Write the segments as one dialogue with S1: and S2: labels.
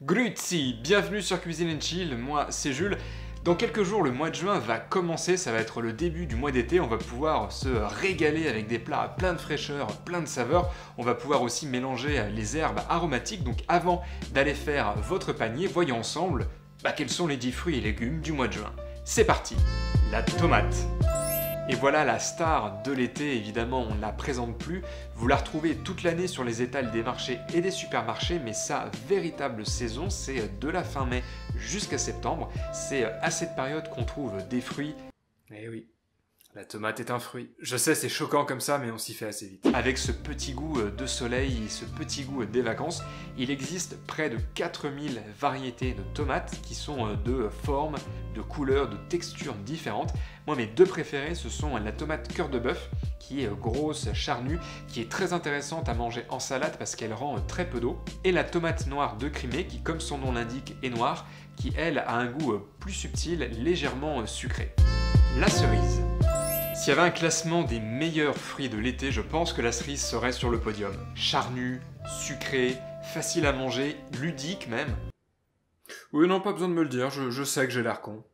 S1: Grüezi, bienvenue sur Cuisine & Chill, moi c'est Jules. Dans quelques jours, le mois de juin va commencer, ça va être le début du mois d'été, on va pouvoir se régaler avec des plats plein de fraîcheur, plein de saveurs. On va pouvoir aussi mélanger les herbes aromatiques, donc avant d'aller faire votre panier, voyons ensemble quels sont les 10 fruits et légumes du mois de juin. C'est parti, la tomate. Et voilà la star de l'été, évidemment on ne la présente plus. Vous la retrouvez toute l'année sur les étals des marchés et des supermarchés, mais sa véritable saison, c'est de la fin mai jusqu'à septembre. C'est à cette période qu'on trouve des fruits. Eh oui, la tomate est un fruit. Je sais, c'est choquant comme ça, mais on s'y fait assez vite. Avec ce petit goût de soleil et ce petit goût des vacances, il existe près de 4000 variétés de tomates qui sont de formes, de couleurs, de textures différentes. Moi, mes deux préférées, ce sont la tomate cœur de bœuf, qui est grosse, charnue, qui est très intéressante à manger en salade parce qu'elle rend très peu d'eau, et la tomate noire de Crimée, qui, comme son nom l'indique, est noire, qui, elle, a un goût plus subtil, légèrement sucré. La cerise. S'il y avait un classement des meilleurs fruits de l'été, je pense que la cerise serait sur le podium. Charnue, sucrée, facile à manger, ludique même. Oui, non, pas besoin de me le dire, je sais que j'ai l'air con.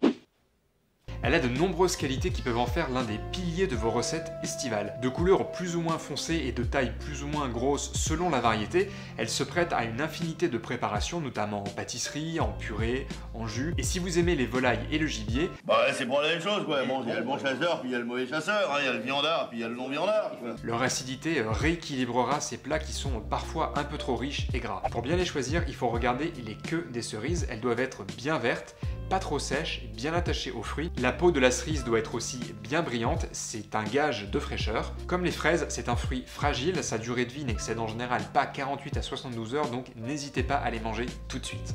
S1: Elle a de nombreuses qualités qui peuvent en faire l'un des piliers de vos recettes estivales. De couleurs plus ou moins foncées et de taille plus ou moins grosse selon la variété, elle se prête à une infinité de préparations, notamment en pâtisserie, en purée, en jus. Et si vous aimez les volailles et le gibier...
S2: c'est pour la même chose, quoi. Bon, il y a le bon chasseur, puis il y a le mauvais chasseur, il y a le viandard, puis il y a le non-viandard, quoi.
S1: Leur acidité rééquilibrera ces plats qui sont parfois un peu trop riches et gras. Pour bien les choisir, il faut regarder les queues des cerises. Elles doivent être bien vertes, pas trop sèche, bien attachée aux fruits. La peau de la cerise doit être aussi bien brillante, c'est un gage de fraîcheur. Comme les fraises, c'est un fruit fragile, sa durée de vie n'excède en général pas 48 à 72 heures, donc n'hésitez pas à les manger tout de suite.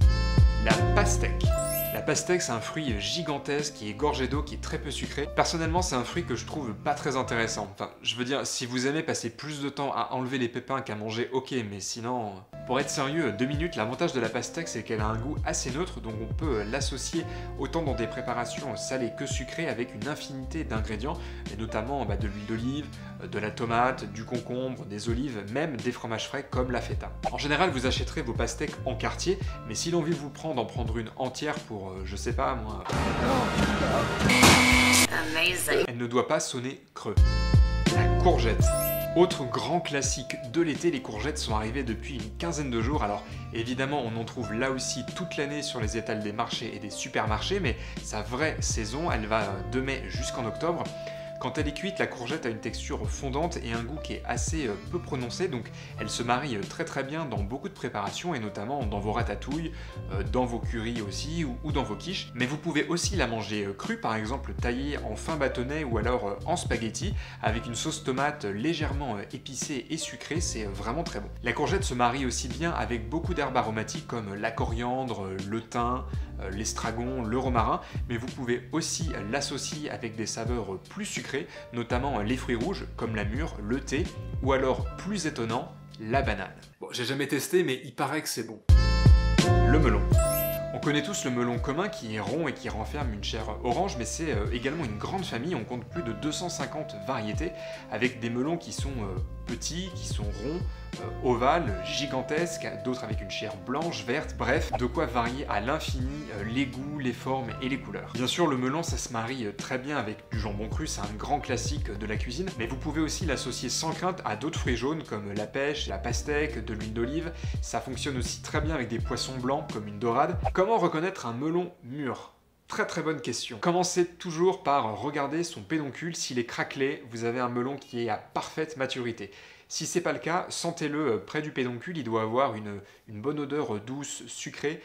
S1: La pastèque. La pastèque, c'est un fruit gigantesque qui est gorgé d'eau, qui est très peu sucré. Personnellement, c'est un fruit que je trouve pas très intéressant. Enfin, je veux dire, si vous aimez passer plus de temps à enlever les pépins qu'à manger, ok, mais sinon... Pour être sérieux, 2 minutes, l'avantage de la pastèque, c'est qu'elle a un goût assez neutre, donc on peut l'associer autant dans des préparations salées que sucrées avec une infinité d'ingrédients, et notamment de l'huile d'olive, de la tomate, du concombre, des olives, même des fromages frais comme la feta. En général, vous achèterez vos pastèques en quartier, mais si l'envie vous prend d'en prendre une entière pour, je sais pas moi... Amazing. Elle ne doit pas sonner creux. La courgette. Autre grand classique de l'été, les courgettes sont arrivées depuis une quinzaine de jours. Alors évidemment, on en trouve là aussi toute l'année sur les étals des marchés et des supermarchés, mais sa vraie saison, elle va de mai jusqu'en octobre. Quand elle est cuite, la courgette a une texture fondante et un goût qui est assez peu prononcé, donc elle se marie très bien dans beaucoup de préparations et notamment dans vos ratatouilles, dans vos currys aussi ou dans vos quiches. Mais vous pouvez aussi la manger crue, par exemple taillée en fin bâtonnet ou alors en spaghetti avec une sauce tomate légèrement épicée et sucrée, c'est vraiment très bon. La courgette se marie aussi bien avec beaucoup d'herbes aromatiques comme la coriandre, le thym, l'estragon, le romarin, mais vous pouvez aussi l'associer avec des saveurs plus sucrées, notamment les fruits rouges comme la mûre, le thé, ou alors plus étonnant, la banane. Bon, j'ai jamais testé, mais il paraît que c'est bon. Le melon. On connaît tous le melon commun qui est rond et qui renferme une chair orange, mais c'est également une grande famille, on compte plus de 250 variétés, avec des melons qui sont petits, qui sont ronds, ovales, gigantesques, d'autres avec une chair blanche, verte, bref, de quoi varier à l'infini les goûts, les formes et les couleurs. Bien sûr, le melon, ça se marie très bien avec du jambon cru, c'est un grand classique de la cuisine, mais vous pouvez aussi l'associer sans crainte à d'autres fruits jaunes comme la pêche, la pastèque, de l'huile d'olive. Ça fonctionne aussi très bien avec des poissons blancs comme une dorade. Comment reconnaître un melon mûr ? Très bonne question. Commencez toujours par regarder son pédoncule. S'il est craquelé, vous avez un melon qui est à parfaite maturité. Si c'est pas le cas, sentez-le près du pédoncule, il doit avoir une bonne odeur douce, sucrée,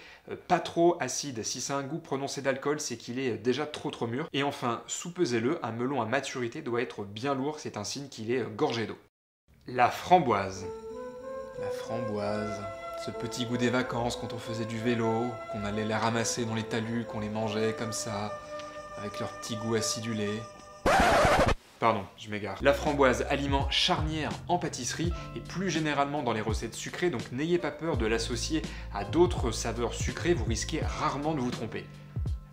S1: pas trop acide. Si c'est un goût prononcé d'alcool, c'est qu'il est déjà trop mûr. Et enfin, soupesez-le, un melon à maturité doit être bien lourd, c'est un signe qu'il est gorgé d'eau. La framboise. La framboise... Ce petit goût des vacances quand on faisait du vélo, qu'on allait les ramasser dans les talus, qu'on les mangeait comme ça, avec leur petit goût acidulé. Pardon, je m'égare. La framboise, aliment charnière en pâtisserie et plus généralement dans les recettes sucrées, donc n'ayez pas peur de l'associer à d'autres saveurs sucrées, vous risquez rarement de vous tromper.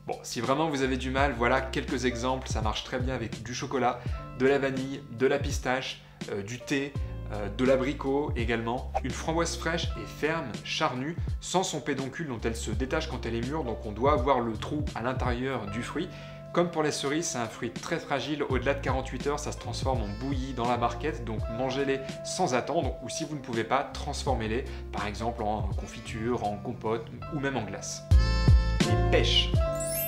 S1: Bon, si vraiment vous avez du mal, voilà quelques exemples, ça marche très bien avec du chocolat, de la vanille, de la pistache, du thé, de l'abricot également, une framboise fraîche et ferme, charnue, sans son pédoncule dont elle se détache quand elle est mûre, donc on doit avoir le trou à l'intérieur du fruit. Comme pour les cerises, c'est un fruit très fragile, au-delà de 48 heures, ça se transforme en bouillie dans la barquette, donc mangez-les sans attendre, ou si vous ne pouvez pas, transformez-les, par exemple en confiture, en compote, ou même en glace. Les pêches.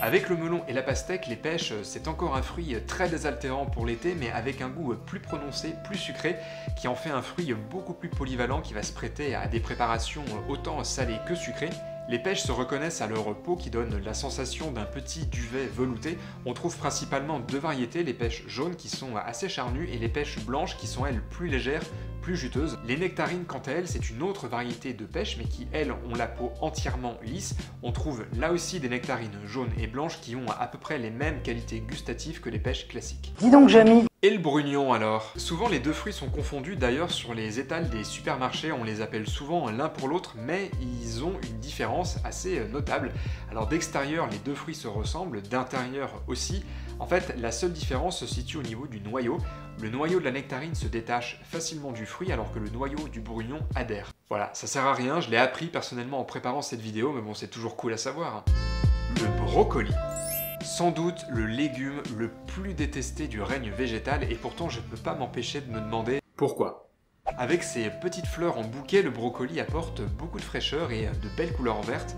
S1: Avec le melon et la pastèque, les pêches, c'est encore un fruit très désaltérant pour l'été, mais avec un goût plus prononcé, plus sucré, qui en fait un fruit beaucoup plus polyvalent, qui va se prêter à des préparations autant salées que sucrées. Les pêches se reconnaissent à leur peau qui donne la sensation d'un petit duvet velouté. On trouve principalement deux variétés, les pêches jaunes qui sont assez charnues et les pêches blanches qui sont elles plus légères, plus juteuses. Les nectarines quant à elles, c'est une autre variété de pêche mais qui elles ont la peau entièrement lisse. On trouve là aussi des nectarines jaunes et blanches qui ont à peu près les mêmes qualités gustatives que les pêches classiques.
S3: Dis donc Jamy.
S1: Et le brugnon alors? Souvent les deux fruits sont confondus, d'ailleurs sur les étals des supermarchés on les appelle souvent l'un pour l'autre, mais ils ont une différence assez notable. Alors d'extérieur les deux fruits se ressemblent, d'intérieur aussi. En fait la seule différence se situe au niveau du noyau. Le noyau de la nectarine se détache facilement du fruit alors que le noyau du brugnon adhère. Voilà, ça sert à rien, je l'ai appris personnellement en préparant cette vidéo, mais bon c'est toujours cool à savoir. Le brocoli. Sans doute le légume le plus détesté du règne végétal et pourtant je ne peux pas m'empêcher de me demander pourquoi. Avec ses petites fleurs en bouquet, le brocoli apporte beaucoup de fraîcheur et de belles couleurs vertes.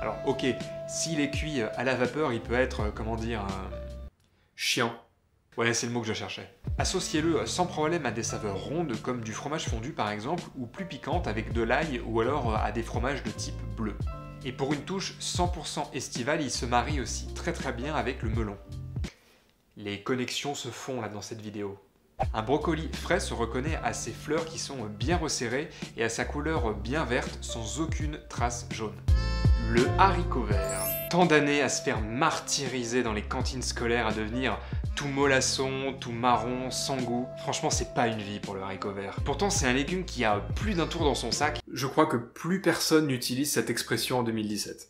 S1: Alors ok, s'il est cuit à la vapeur, il peut être, comment dire, chiant. Ouais, c'est le mot que je cherchais. Associez-le sans problème à des saveurs rondes comme du fromage fondu par exemple, ou plus piquantes avec de l'ail ou alors à des fromages de type bleu. Et pour une touche 100% estivale, il se marie aussi très bien avec le melon. Les connexions se font là dans cette vidéo. Un brocoli frais se reconnaît à ses fleurs qui sont bien resserrées et à sa couleur bien verte sans aucune trace jaune. Le haricot vert. Tant d'années à se faire martyriser dans les cantines scolaires, à devenir tout mollasson, tout marron, sans goût. Franchement, c'est pas une vie pour le haricot vert. Pourtant, c'est un légume qui a plus d'un tour dans son sac. Je crois que plus personne n'utilise cette expression en 2017.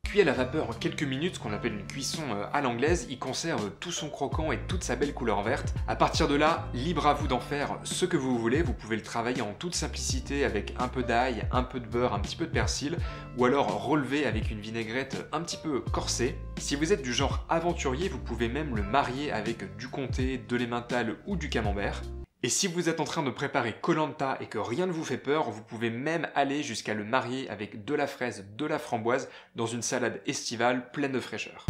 S1: Cuit à la vapeur quelques minutes, ce qu'on appelle une cuisson à l'anglaise, il conserve tout son croquant et toute sa belle couleur verte. À partir de là, libre à vous d'en faire ce que vous voulez, vous pouvez le travailler en toute simplicité avec un peu d'ail, un peu de beurre, un petit peu de persil, ou alors relever avec une vinaigrette un petit peu corsée. Si vous êtes du genre aventurier, vous pouvez même le marier avec du comté, de l'emmental ou du camembert. Et si vous êtes en train de préparer Koh Lanta et que rien ne vous fait peur, vous pouvez même aller jusqu'à le marier avec de la fraise, de la framboise dans une salade estivale pleine de fraîcheur.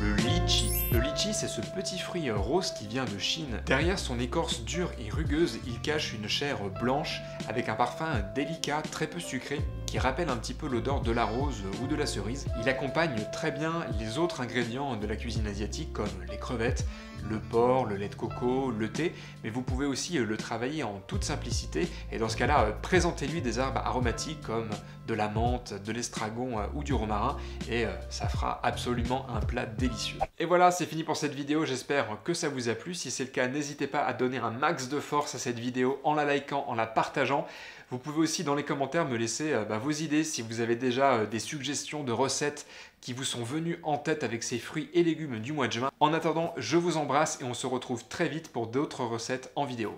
S1: Le litchi. Le litchi, c'est ce petit fruit rose qui vient de Chine. Derrière son écorce dure et rugueuse, il cache une chair blanche avec un parfum délicat, très peu sucré, qui rappelle un petit peu l'odeur de la rose ou de la cerise. Il accompagne très bien les autres ingrédients de la cuisine asiatique comme les crevettes, le porc, le lait de coco, le thé, mais vous pouvez aussi le travailler en toute simplicité et dans ce cas-là, présentez-lui des herbes aromatiques comme de la menthe, de l'estragon ou du romarin et ça fera absolument un plat délicieux. Et voilà, c'est fini pour cette vidéo, j'espère que ça vous a plu. Si c'est le cas, n'hésitez pas à donner un max de force à cette vidéo en la likant, en la partageant. Vous pouvez aussi dans les commentaires me laisser vos idées si vous avez déjà des suggestions de recettes qui vous sont venues en tête avec ces fruits et légumes du mois de juin. En attendant, je vous embrasse et on se retrouve très vite pour d'autres recettes en vidéo.